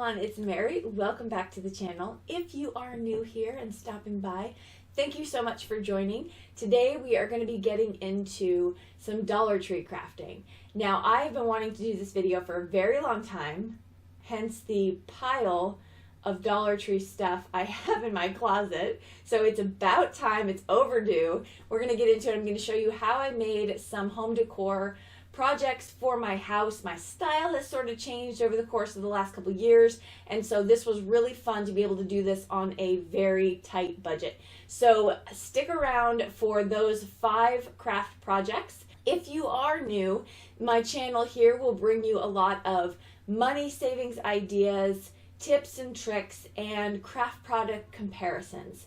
everyone, it's Mary. Welcome back to the channel. If you are new here and stopping by, thank you so much for joining. Today we are going to be getting into some Dollar Tree crafting. Now, I've been wanting to do this video for a very long time, hence the pile of Dollar Tree stuff I have in my closet. So it's about time, it's overdue. We're going to get into it. I'm going to show you how I made some home decor projects for my house. My style has sort of changed over the course of the last couple years, and so this was really fun to be able to do this on a very tight budget. So stick around for those 5 craft projects. If you are new, my channel here will bring you a lot of money savings ideas, tips and tricks, and craft product comparisons.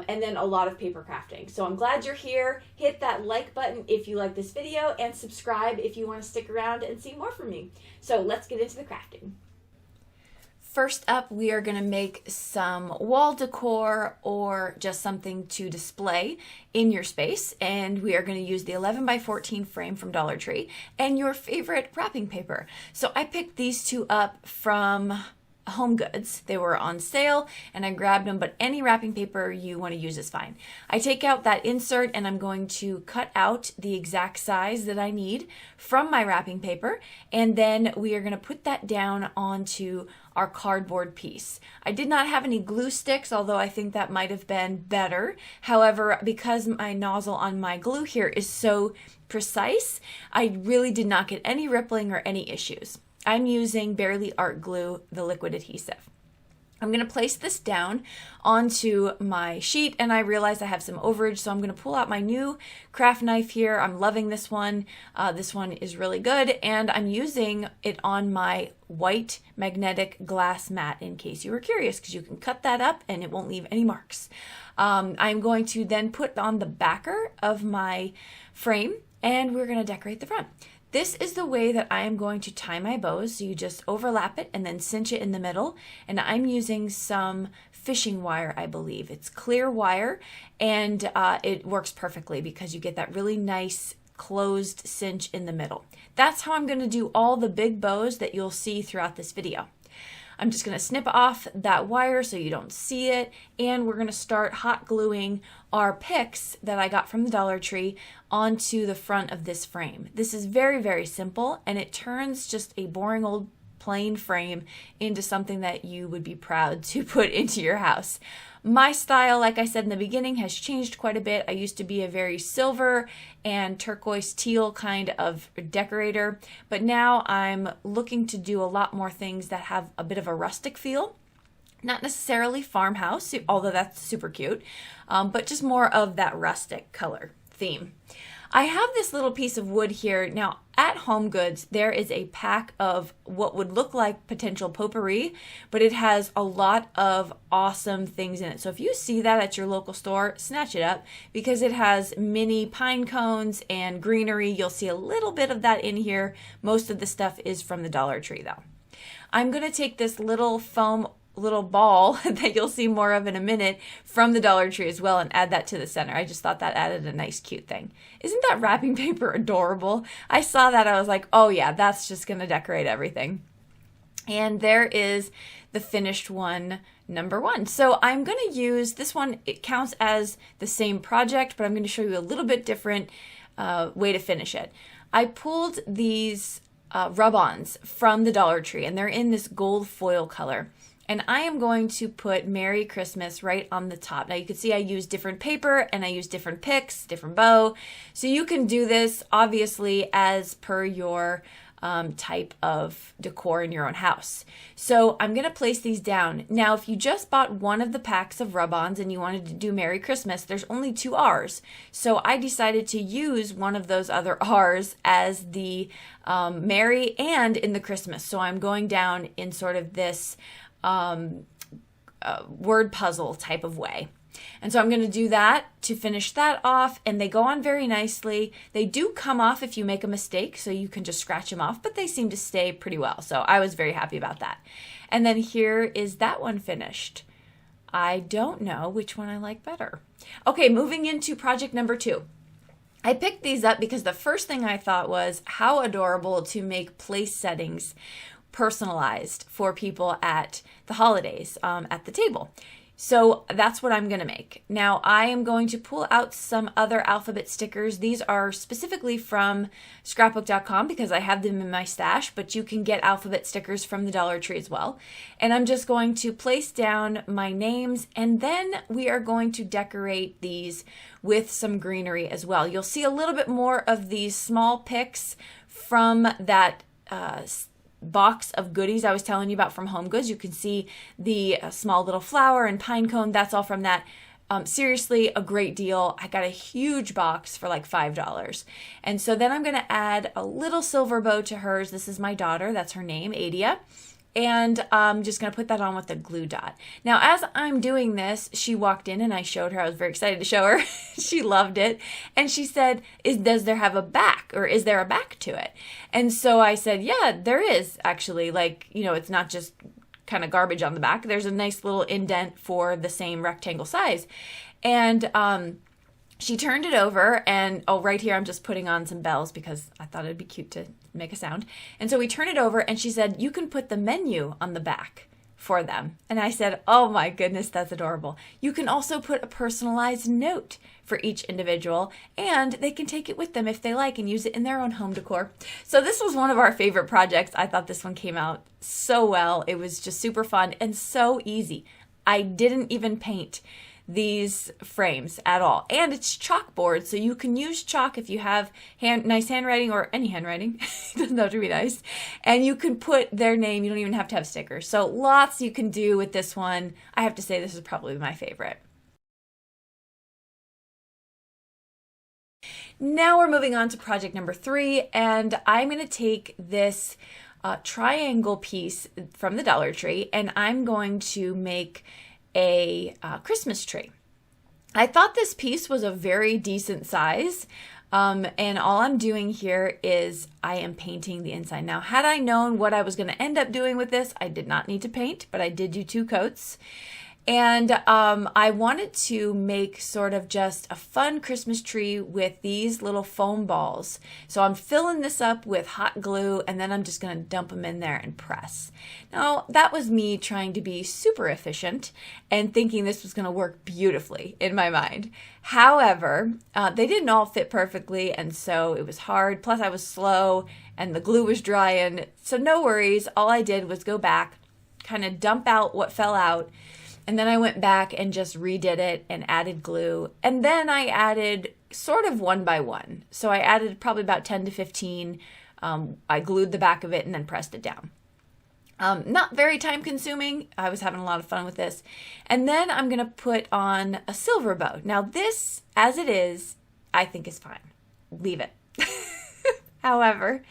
And then a lot of paper crafting. So I'm glad you're here. Hit that like button if you like this video, and subscribe if you want to stick around and see more from me. So let's get into the crafting. First up, we are going to make some wall decor or just something to display in your space. And we are going to use the 11 by 14 frame from Dollar Tree and your favorite wrapping paper. So I picked these two up from Home Goods. They were on sale and I grabbed them, but any wrapping paper you want to use is fine. I take out that insert and I'm going to cut out the exact size that I need from my wrapping paper, and then we are going to put that down onto our cardboard piece. I did not have any glue sticks, although I think that might have been better. However, because my nozzle on my glue here is so precise, I really did not get any rippling or any issues. I'm using Barely Art Glue, the liquid adhesive. I'm going to place this down onto my sheet, and I realize I have some overage, so I'm going to pull out my new craft knife here. I'm loving this one. This one is really good, and I'm using it on my white magnetic glass mat in case you were curious, because you can cut that up and it won't leave any marks. I'm going to then put on the backer of my frame, and we're going to decorate the front. This is the way that I am going to tie my bows. So you just overlap it and then cinch it in the middle. And I'm using some fishing wire, I believe. It's clear wire, and it works perfectly because you get that really nice closed cinch in the middle. That's how I'm going to do all the big bows that you'll see throughout this video. I'm just going to snip off that wire so you don't see it, and we're going to start hot gluing our picks that I got from the Dollar Tree onto the front of this frame. This is very, very simple, and it turns just a boring old plain frame into something that you would be proud to put into your house. My style, like I said in the beginning, has changed quite a bit. I used to be a very silver and turquoise teal kind of decorator, but now I'm looking to do a lot more things that have a bit of a rustic feel. Not necessarily farmhouse, although that's super cute, but just more of that rustic color theme. I have this little piece of wood here. Now, at Home Goods, there is a pack of what would look like potential potpourri, but it has a lot of awesome things in it. So if you see that at your local store, snatch it up, because it has mini pine cones and greenery. You'll see a little bit of that in here. Most of the stuff is from the Dollar Tree, though. I'm going to take this little foam little ball that you'll see more of in a minute from the Dollar Tree as well and add that to the center. I just thought that added a nice cute thing. Isn't that wrapping paper adorable? I saw that, I was like, oh yeah, that's just gonna decorate everything. And there is the finished one, number 1. So I'm gonna use this one. It counts as the same project, but I'm gonna show you a little bit different way to finish it. I pulled these rub-ons from the Dollar Tree, and they're in this gold foil color. And I am going to put Merry Christmas right on the top. Now you can see I use different paper and I use different picks, different bow. So you can do this obviously as per your type of decor in your own house. So I'm going to place these down. Now if you just bought one of the packs of rub-ons and you wanted to do Merry Christmas, there's only 2 R's. So I decided to use one of those other R's as the Merry and in the Christmas. So I'm going down in sort of this word puzzle type of way. And so I'm going to do that to finish that off, and they go on very nicely. They do come off if you make a mistake, so you can just scratch them off, but they seem to stay pretty well. So I was very happy about that. And then here is that one finished. I don't know which one I like better. Okay, moving into project number 2. I picked these up because the first thing I thought was how adorable to make place settings personalized for people at the holidays at the table. So that's what I'm going to make. Now I am going to pull out some other alphabet stickers. These are specifically from scrapbook.com because I have them in my stash, but you can get alphabet stickers from the Dollar Tree as well. And I'm just going to place down my names, and then we are going to decorate these with some greenery as well. You'll see a little bit more of these small pics from that box of goodies I was telling you about from Home Goods. You can see the small little flower and pine cone. That's all from that. Seriously, a great deal. I got a huge box for like $5. And so then I'm going to add a little silver bow to hers. This is my daughter. That's her name, Adia. And I'm just going to put that on with a glue dot. Now, as I'm doing this, she walked in and I showed her. I was very excited to show her. She loved it. And she said, does there have a back, or is there a back to it? And so I said, yeah, there is actually. Like, you know, it's not just kind of garbage on the back. There's a nice little indent for the same rectangle size. And she turned it over, and right here I'm just putting on some bells because I thought it'd be cute to make a sound. And so we turned it over, and she said, you can put the menu on the back for them. And I said, oh my goodness, that's adorable. You can also put a personalized note for each individual, and they can take it with them if they like and use it in their own home decor. So this was one of our favorite projects. I thought this one came out so well. It was just super fun and so easy. I didn't even paint these frames at all, and it's chalkboard, so you can use chalk if you have nice handwriting, or any handwriting. It doesn't have to be nice, and you can put their name. You don't even have to have stickers, so lots you can do with this one. I have to say this is probably my favorite. Now we're moving on to project number 3, and I'm going to take this triangle piece from the Dollar Tree, and I'm going to make a Christmas tree. I thought this piece was a very decent size, and all I'm doing here is I am painting the inside. Now, had I known what I was going to end up doing with this, I did not need to paint, but I did do 2 coats. And I wanted to make sort of just a fun Christmas tree with these little foam balls. So I'm filling this up with hot glue, and then I'm just going to dump them in there and press. Now, that was me trying to be super efficient and thinking this was going to work beautifully in my mind. However, they didn't all fit perfectly, and so it was hard. Plus, I was slow, and the glue was drying. So no worries. All I did was go back, kind of dump out what fell out, and then I went back and just redid it and added glue. And then I added sort of one by one. So I added probably about 10 to 15. I glued the back of it and then pressed it down. Not very time consuming. I was having a lot of fun with this. And then I'm going to put on a silver bow. Now this, as it is, I think is fine. Leave it. However,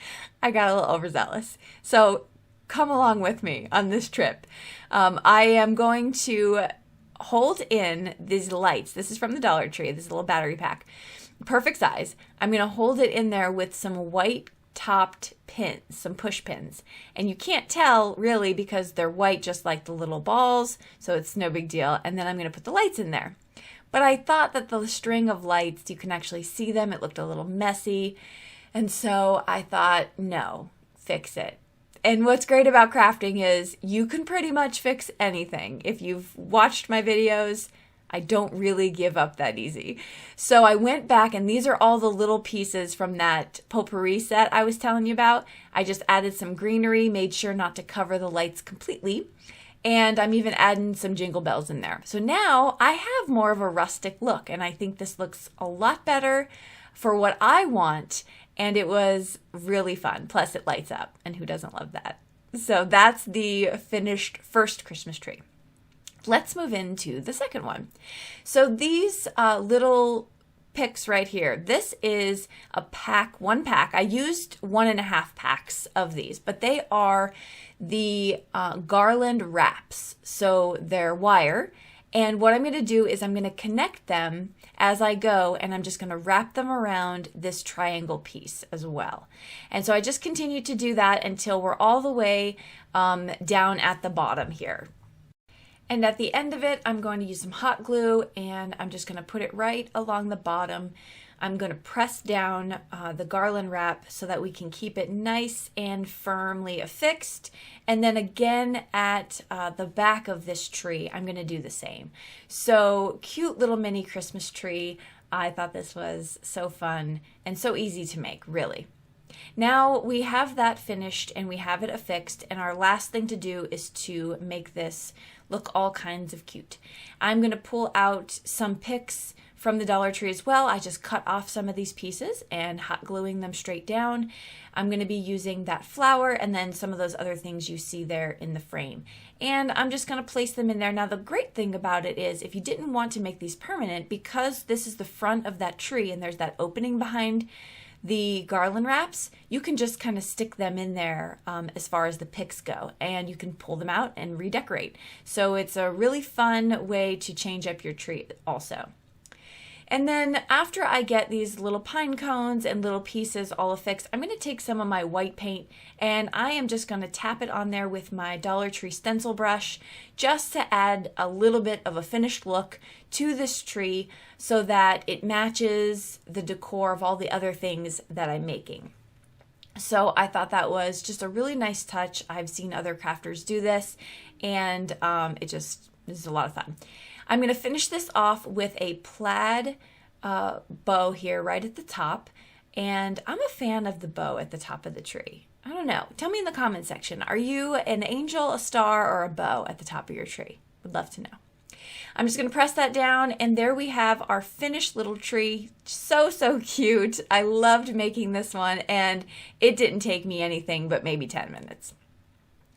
I got a little overzealous. So come along with me on this trip. I am going to hold in these lights. This is from the Dollar Tree. This is a little battery pack. Perfect size. I'm going to hold it in there with some white topped pins, some push pins. And you can't tell really because they're white just like the little balls, so it's no big deal. And then I'm going to put the lights in there. But I thought that the string of lights, you can actually see them. It looked a little messy. And so I thought, no, fix it. And what's great about crafting is you can pretty much fix anything. If you've watched my videos, I don't really give up that easy. So I went back, and these are all the little pieces from that potpourri set I was telling you about. I just added some greenery, made sure not to cover the lights completely. And I'm even adding some jingle bells in there. So now I have more of a rustic look, and I think this looks a lot better for what I want. And it was really fun. Plus it lights up, and who doesn't love that? So that's the finished first Christmas tree. Let's move into the second one. So these little picks right here, this is a pack, 1 pack. I used 1.5 packs of these, but they are the garland wraps. So they're wire. And what I'm going to do is I'm going to connect them as I go, and I'm just going to wrap them around this triangle piece as well. And so I just continue to do that until we're all the way down at the bottom here. And at the end of it, I'm going to use some hot glue, and I'm just going to put it right along the bottom I'm going to press down the garland wrap so that we can keep it nice and firmly affixed. And then again at the back of this tree, I'm going to do the same. So cute little mini Christmas tree. I thought this was so fun and so easy to make, really. Now we have that finished and we have it affixed, and our last thing to do is to make this look all kinds of cute. I'm going to pull out some picks from the Dollar Tree as well. I just cut off some of these pieces and hot gluing them straight down. I'm going to be using that flower and then some of those other things you see there in the frame. And I'm just going to place them in there. Now the great thing about it is if you didn't want to make these permanent, because this is the front of that tree and there's that opening behind the garland wraps, you can just kind of stick them in there as far as the picks go, and you can pull them out and redecorate. So it's a really fun way to change up your tree also. And then after I get these little pine cones and little pieces all affixed, I'm going to take some of my white paint and I am just going to tap it on there with my Dollar Tree stencil brush just to add a little bit of a finished look to this tree so that it matches the decor of all the other things that I'm making. So I thought that was just a really nice touch. I've seen other crafters do this, and this is a lot of fun. I'm going to finish this off with a plaid bow here right at the top, and I'm a fan of the bow at the top of the tree. I don't know. Tell me in the comment section. Are you an angel, a star, or a bow at the top of your tree? Would love to know. I'm just going to press that down, and there we have our finished little tree. So, so cute. I loved making this one, and it didn't take me anything but maybe 10 minutes.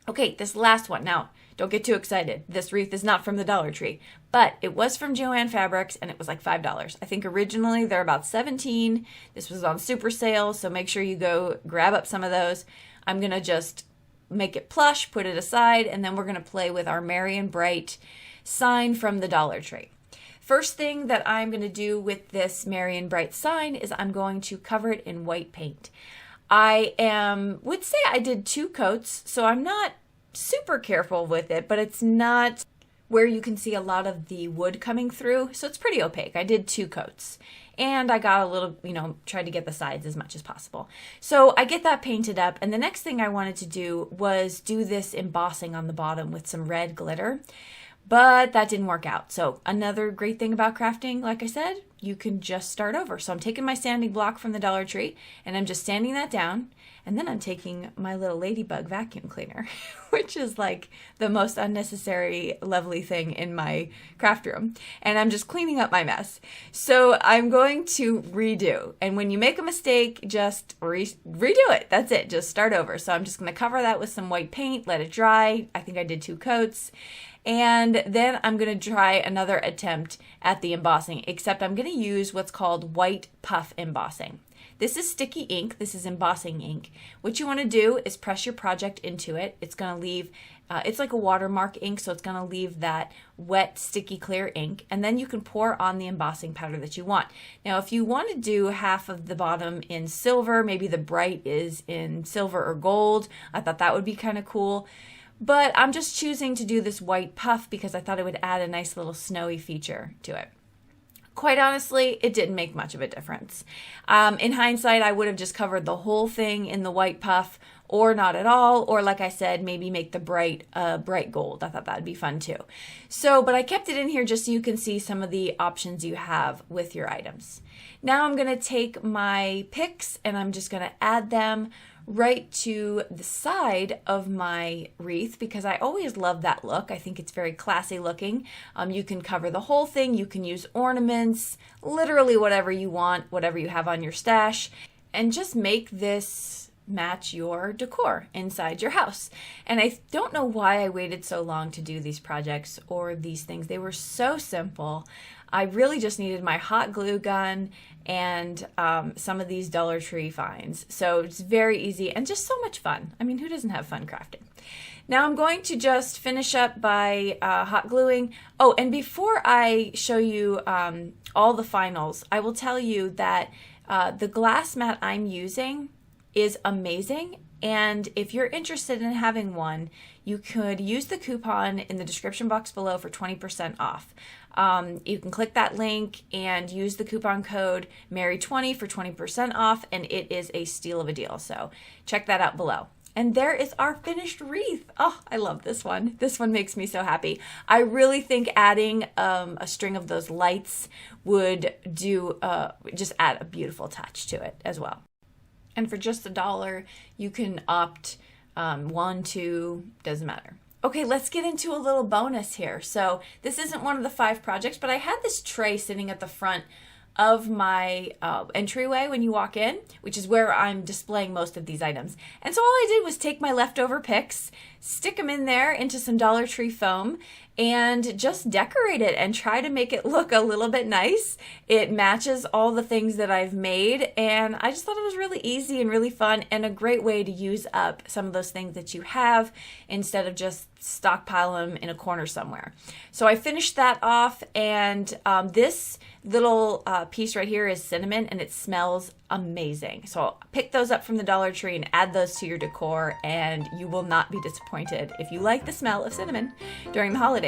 Okay, this last one. Now, don't get too excited. This wreath is not from the Dollar Tree, but it was from Joann Fabrics, and it was like $5. I think originally they're about $17. This was on super sale, so make sure you go grab up some of those. I'm going to just make it plush, put it aside, and then we're going to play with our Merry and Bright sign from the Dollar Tree. First thing that I'm going to do with this Merry and Bright sign is I'm going to cover it in white paint. Would say I did 2 coats, so I'm not super careful with it, but it's not where you can see a lot of the wood coming through, so it's pretty opaque. I did 2 coats, and I got a little, tried to get the sides as much as possible. So I get that painted up, and the next thing I wanted to do was do this embossing on the bottom with some red glitter, but that didn't work out. So another great thing about crafting, like I said, you can just start over. So I'm taking my sanding block from the Dollar Tree, and I'm just sanding that down. And then I'm taking my little ladybug vacuum cleaner, which is like the most unnecessary, lovely thing in my craft room. And I'm just cleaning up my mess. So I'm going to redo. And when you make a mistake, just redo it. That's it. Just start over. So I'm just going to cover that with some white paint, let it dry. I think I did 2 coats. And then I'm going to try another attempt at the embossing, except I'm going to use what's called white puff embossing. This is sticky ink. This is embossing ink. What you want to do is press your project into it. It's going to leave, it's like a watermark ink, so it's going to leave that wet, sticky, clear ink. And then you can pour on the embossing powder that you want. Now, if you want to do half of the bottom in silver, maybe the bright is in silver or gold, I thought that would be kind of cool. But I'm just choosing to do this white puff because I thought it would add a nice little snowy feature to it. Quite honestly, it didn't make much of a difference. In hindsight, I would have just covered the whole thing in the white puff, or not at all, or like I said, maybe make the bright gold. I thought that would be fun too. But I kept it in here just so you can see some of the options you have with your items. Now I'm going to take my picks and I'm just going to add them right to the side of my wreath because I always love that look. I think it's very classy looking. You can cover the whole thing. You can use ornaments, literally whatever you want, whatever you have on your stash, and just make this match your decor inside your house. And I don't know why I waited so long to do these projects or these things. They were so simple. I really just needed my hot glue gun and some of these Dollar Tree finds. So it's very easy and just so much fun. I mean, who doesn't have fun crafting? Now I'm going to just finish up by hot gluing. Oh, and before I show you all the finals, I will tell you that the glass mat I'm using is amazing. And if you're interested in having one, you could use the coupon in the description box below for 20% off. You can click that link and use the coupon code Mary20 for 20% off, and it is a steal of a deal. So check that out below. And there is our finished wreath. Oh, I love this one. This one makes me so happy. I really think adding a string of those lights would do just add a beautiful touch to it as well. And for just $1, you can opt 1, 2, doesn't matter. Okay, let's get into a little bonus here. So this isn't one of the 5 projects, but I had this tray sitting at the front of my entryway when you walk in, which is where I'm displaying most of these items. And so all I did was take my leftover picks, stick them in there into some Dollar Tree foam, and just decorate it and try to make it look a little bit nice. It matches all the things that I've made, and I just thought it was really easy and really fun and a great way to use up some of those things that you have instead of just stockpile them in a corner somewhere. So I finished that off, and this little piece right here is cinnamon, and it smells amazing. So pick those up from the Dollar Tree and add those to your decor, and you will not be disappointed if you like the smell of cinnamon during the holidays.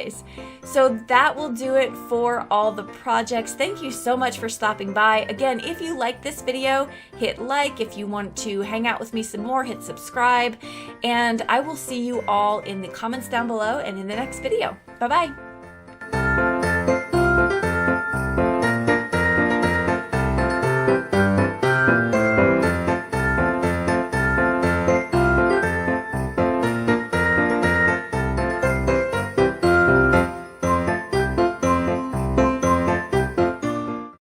So that will do it for all the projects. Thank you so much for stopping by. Again, if you like this video, hit like. If you want to hang out with me some more, hit subscribe, and I will see you all in the comments down below and in the next video. Bye-bye.